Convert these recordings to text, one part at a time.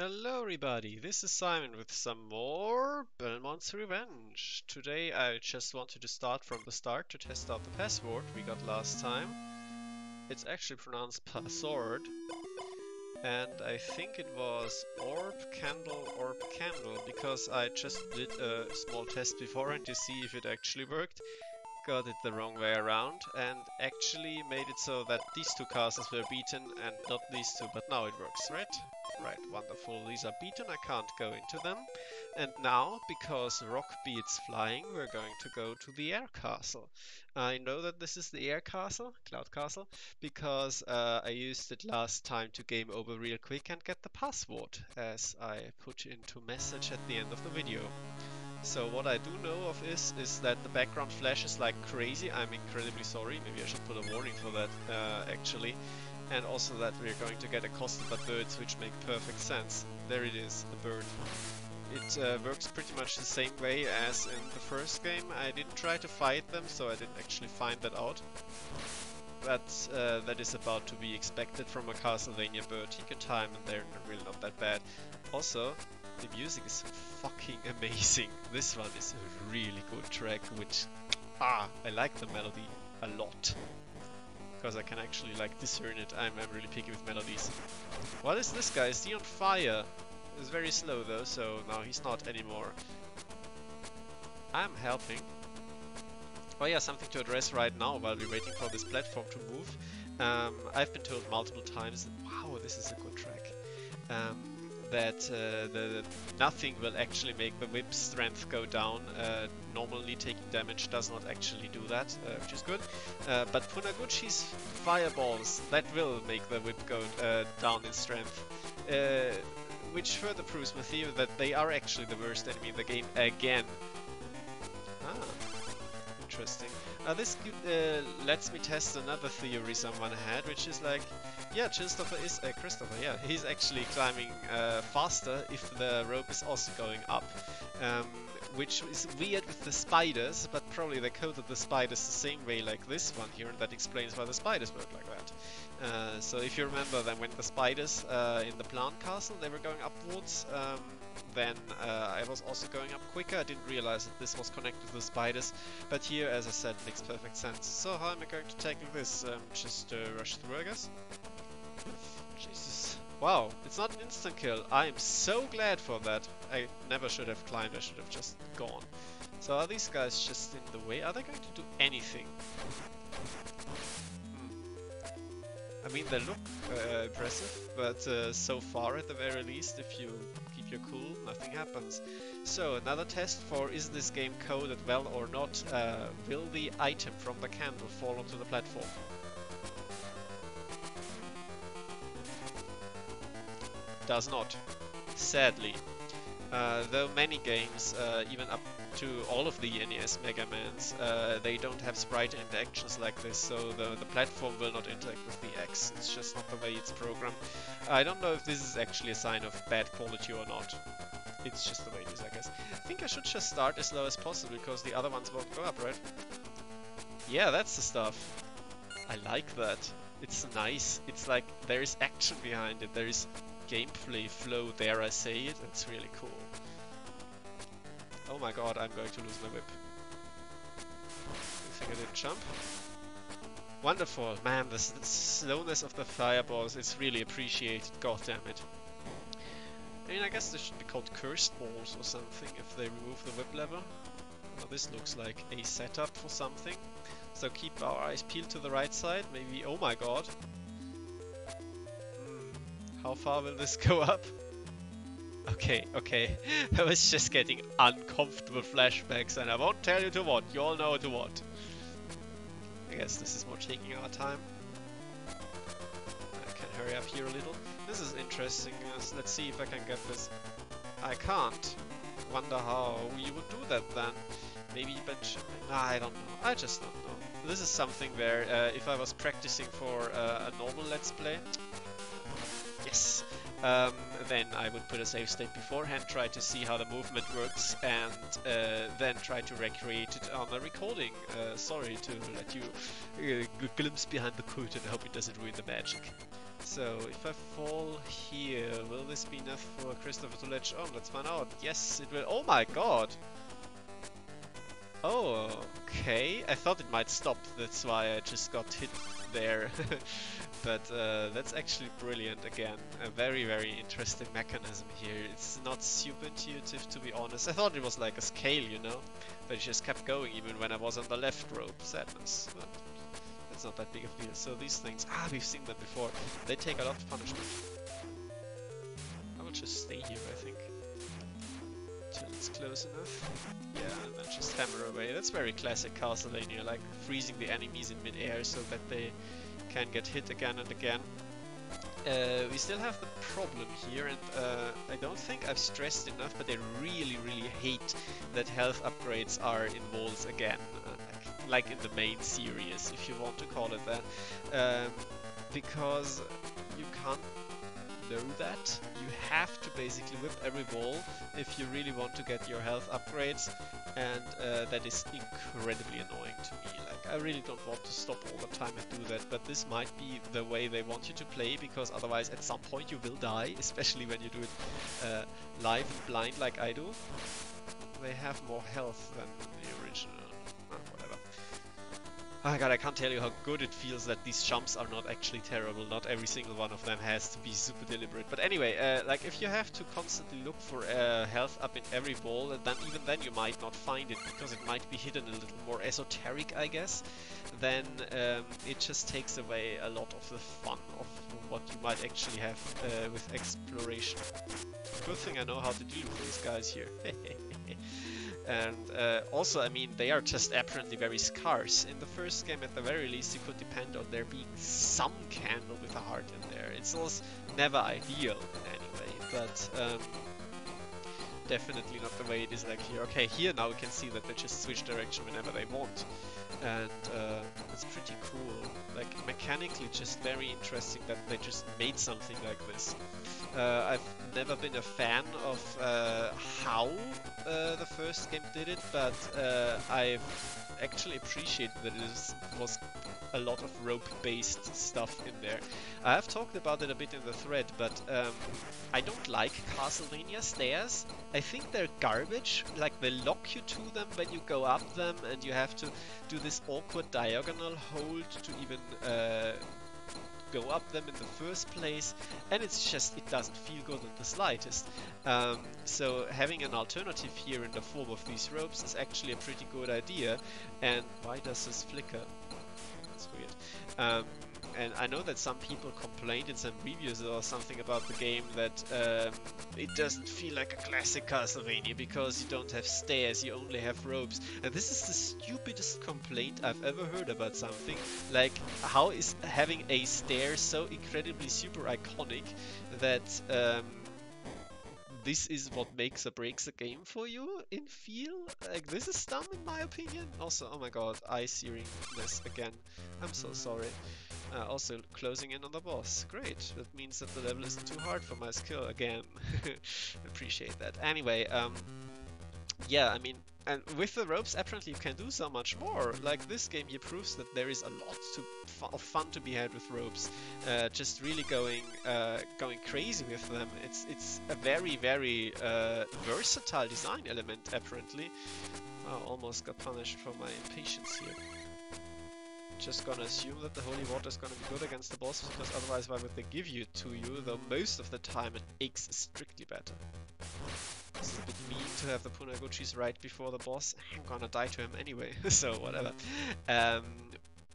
Hello everybody, this is Simon with some more Belmont's Revenge. Today I just wanted to start from the start to test out the password we got last time. It's actually pronounced password, and I think it was orb, candle, because I just did a small test beforehand to see if it actually worked. Got it the wrong way around and actually made it so that these two castles were beaten and not these two, but now it works, right? Right, wonderful. These are beaten, I can't go into them. And now, because rock beats flying, we're going to go to the air castle. I know that this is the air castle, cloud castle, because I used it last time to game over real quick and get the password, as I put into message at the end of the video. So what I do know of is that the background flashes like crazy. I'm incredibly sorry. Maybe I should put a warning for that actually. And also that we're going to get accosted by birds, which make perfect sense. There it is, the bird. It works pretty much the same way as in the first game. I didn't try to fight them, so I didn't actually find that out. But that is about to be expected from a Castlevania bird. Take your time and they're really not that bad. Also, the music is fucking amazing. This one is a really good track, which I like the melody a lot. Because I can actually like discern it. I'm really picky with melodies. What is this guy? Is he on fire? He's very slow though, so no, he's not anymore. I'm helping. Oh yeah, something to address right now while we're waiting for this platform to move. I've been told multiple times that, wow, this is a good track. That nothing will actually make the whip strength go down. Normally taking damage does not actually do that, which is good. But Punaguchi's fireballs, that will make the whip go down in strength. Which further proves my theory that they are actually the worst enemy in the game again. Ah, interesting. This lets me test another theory someone had, which is like, yeah, Christopher, yeah, he's actually climbing faster if the rope is also going up. Which is weird with the spiders, but probably they coded the spiders the same way like this one here, and that explains why the spiders work like that. So if you remember then when the spiders in the plant castle, they were going upwards, then I was also going up quicker. I didn't realize that this was connected to the spiders, but here, as I said, makes perfect sense. So how am I going to tackle this? Just rush through, I guess? Jesus. Wow, it's not an instant kill. I am so glad for that. I never should have climbed, I should have just gone. So are these guys just in the way? Are they going to do anything? I mean, they look impressive, but so far at the very least, if you keep your cool, nothing happens. So another test for is this game coded well or not. Will the item from the candle fall onto the platform? Does not, sadly. Though many games, even up to all of the NES Mega Mans, they don't have sprite interactions like this, so the platform will not interact with the X. It's just not the way it's programmed. I don't know if this is actually a sign of bad quality or not. It's just the way it is, I guess. I think I should just start as low as possible, because the other ones won't go up, right? Yeah, that's the stuff. I like that. It's nice. It's like there is action behind it. There is gameplay flow, dare I say it. It's really cool. Oh my god, I'm going to lose my whip. You think I didn't jump? Wonderful. Man, the slowness of the fireballs is really appreciated. God damn it. I mean, I guess this should be called cursed balls or something if they remove the whip lever. Well, this looks like a setup for something. So keep our eyes peeled to the right side. Maybe, oh my god. How far will this go up? Okay, okay. I was just getting uncomfortable flashbacks, and I won't tell you to what. You all know to what. I guess this is more taking our time. I can hurry up here a little. This is interesting. Let's see if I can get this. I can't. Wonder how you would do that then. Maybe bench. I don't know. I just don't know. This is something where if I was practicing for a normal Let's Play, yes, then I would put a save state beforehand, try to see how the movement works, and then try to recreate it on a recording. Sorry to let you glimpse behind the curtain. I hope it doesn't ruin the magic. So if I fall here, will this be enough for Christopher to latch on? Let's find out. Yes, it will. Oh my god! Oh, okay. I thought it might stop, that's why I just got hit there. But that's actually brilliant again. A very, very interesting mechanism here. It's not super intuitive, to be honest. I thought it was like a scale, you know? But it just kept going even when I was on the left rope. Sadness. But that's not that big of a deal. So these things, we've seen them before. They take a lot of punishment. I will just stay here, I think. Till it's close enough. Yeah, and then just hammer away. That's very classic Castlevania, like freezing the enemies in mid-air so that they can get hit again and again. We still have the problem here, and I don't think I've stressed enough, but I really, really hate that health upgrades are in walls again, like in the main series, if you want to call it that, because you can't know that. You have to basically whip every wall if you really want to get your health upgrades, and that is incredibly annoying to me. Like, I really don't want to stop all the time and do that, but this might be the way they want you to play, because otherwise at some point you will die, especially when you do it live and blind like I do. They have more health than the original. Whatever. Oh god, I can't tell you how good it feels that these jumps are not actually terrible. Not every single one of them has to be super deliberate. But anyway, like if you have to constantly look for health up in every wall, then even then you might not find it, because it might be hidden a little more esoteric, I guess. Then it just takes away a lot of the fun of what you might actually have with exploration. Good thing I know how to deal with these guys here. And also, I mean, they are just apparently very scarce. In the first game, at the very least, you could depend on there being some candle with a heart in there. It's also never ideal in any way, but definitely not the way it is like here. Okay, here now we can see that they just switch direction whenever they want. And it's pretty cool. Like, mechanically just very interesting that they just made something like this. I've never been a fan of how the first game did it, but I've actually appreciated that it was a lot of rope-based stuff in there. I have talked about it a bit in the thread, but I don't like Castlevania stairs. I think they're garbage. Like, they lock you to them when you go up them, and you have to do this awkward diagonal hold to even go up them in the first place, and it's just, it doesn't feel good in the slightest. So having an alternative here in the form of these ropes is actually a pretty good idea. And why does this flicker? That's weird. And I know that some people complained in some reviews or something about the game that it doesn't feel like a classic Castlevania because you don't have stairs, you only have ropes. And this is the stupidest complaint I've ever heard about something. Like, how is having a stair so incredibly super iconic that this is what makes or breaks a game for you in feel? Like, this is dumb in my opinion. Also, oh my god, eye searingness again. I'm so sorry. Also closing in on the boss. Great. That means that the level isn't too hard for my skill again. Appreciate that. Anyway, yeah, I mean, and with the ropes, apparently you can do so much more. Like, this game here proves that there is a lot of fun to be had with ropes. Just really going crazy with them. It's a very, very versatile design element, apparently. Wow, almost got punished for my impatience here. Just gonna assume that the holy water is gonna be good against the boss, because otherwise why would they give you it to you, though most of the time it X is strictly better. It's a bit mean to have the Punaguchis right before the boss. I'm gonna die to him anyway, so whatever.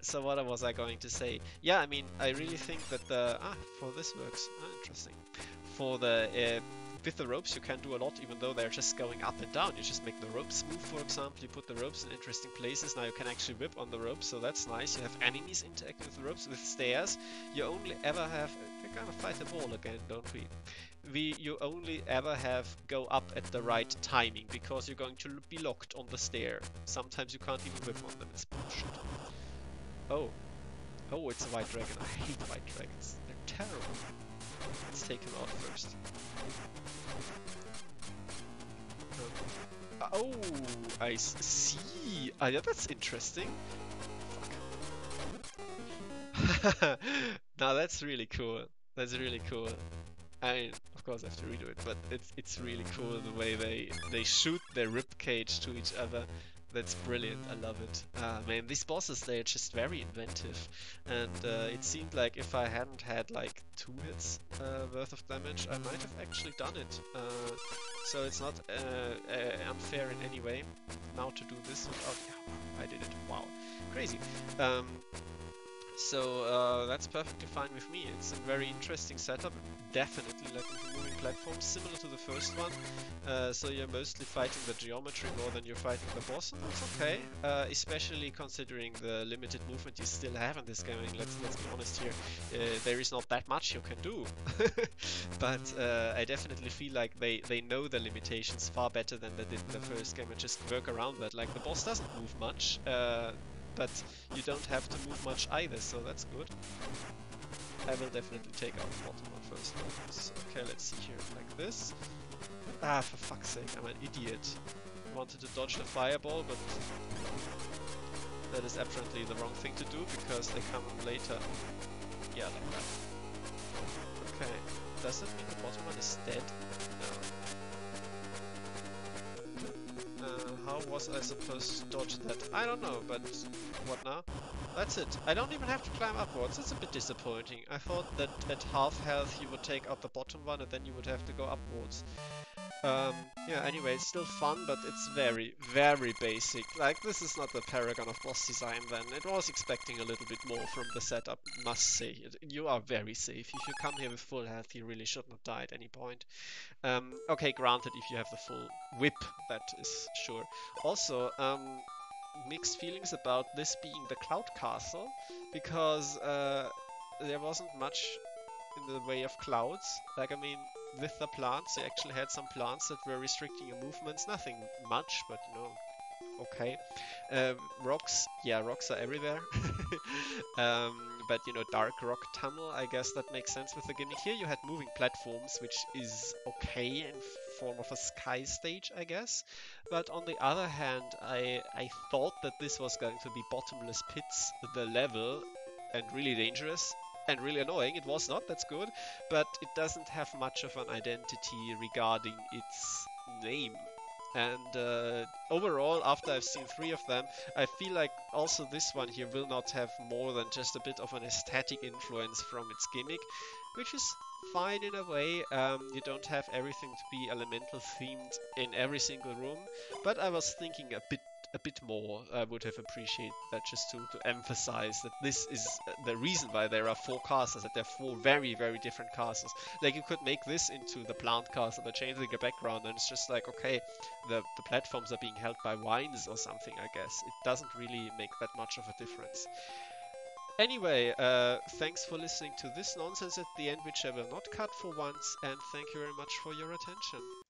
So what was I going to say? Yeah, I mean, I really think that the... for this works. Interesting. For the... with the ropes you can do a lot, even though they're just going up and down. You just make the ropes move, for example. You put the ropes in interesting places. Now you can actually whip on the ropes, so that's nice. You have enemies interacting with the ropes. With stairs, you only ever have... We're gonna fight the wall again, don't we? You only ever have go up at the right timing, because you're going to be locked on the stair. Sometimes you can't even whip on them. It's bullshit. Oh. Oh, it's a white dragon. I hate white dragons. They're terrible. Let's take him out first. Oh, I see. Yeah, that's interesting. Fuck. Now that's really cool. That's really cool. I mean, of course I have to redo it, but it's really cool the way they shoot their rib cage to each other. That's brilliant. I love it. Man, these bosses, they're just very inventive, and it seemed like if I hadn't had like 2 hits worth of damage, I might have actually done it. So it's not unfair in any way. Now to do this without, yeah, I did it. Wow, crazy. Um, so that's perfectly fine with me. It's a very interesting setup. Definitely like moving platforms, similar to the first one. So you're mostly fighting the geometry more than you're fighting the boss, and that's okay. Especially considering the limited movement you still have in this game. I mean, let's be honest here. There is not that much you can do. But I definitely feel like they know the limitations far better than they did in the first game and just work around that. Like the boss doesn't move much. But you don't have to move much either, so that's good. I will definitely take out the bottom one first. Okay, let's see here, like this. Ah, for fuck's sake, I'm an idiot. I wanted to dodge the fireball, but that is apparently the wrong thing to do, because they come later. Yeah, like that. Okay, does that mean the bottom one is dead? No. How was I supposed to dodge that? I don't know, but what now? That's it. I don't even have to climb upwards. It's a bit disappointing. I thought that at half health you would take out the bottom one and then you would have to go upwards. Yeah, anyway, it's still fun, but it's very, very basic. Like, this is not the paragon of boss design then. It was expecting a little bit more from the setup, must say. You are very safe. If you come here with full health, you really should not die at any point. Okay, granted, if you have the full whip, that is sure. Also, mixed feelings about this being the Cloud Castle, because there wasn't much in the way of clouds. Like, I mean, with the plants, they actually had some plants that were restricting your movements. Nothing much, but you know, okay. Rocks, yeah, rocks are everywhere. But you know, dark rock tunnel, I guess that makes sense with the gimmick. Here you had moving platforms, which is okay in form of a sky stage, I guess. But on the other hand, I thought that this was going to be bottomless pits, the level, and really dangerous. And really annoying. It was not, that's good, but it doesn't have much of an identity regarding its name. And overall, after I've seen 3 of them, I feel like also this one here will not have more than just a bit of an aesthetic influence from its gimmick, which is fine in a way. You don't have everything to be elemental themed in every single room, but I was thinking a bit more. I would have appreciated that, just to emphasize that this is the reason why there are 4 castles, that there are 4 very, very different castles. Like, you could make this into the plant castle by changing the background, and it's just like, okay, the platforms are being held by vines or something, I guess. It doesn't really make that much of a difference. Anyway, thanks for listening to this nonsense at the end, which I will not cut for once, and thank you very much for your attention.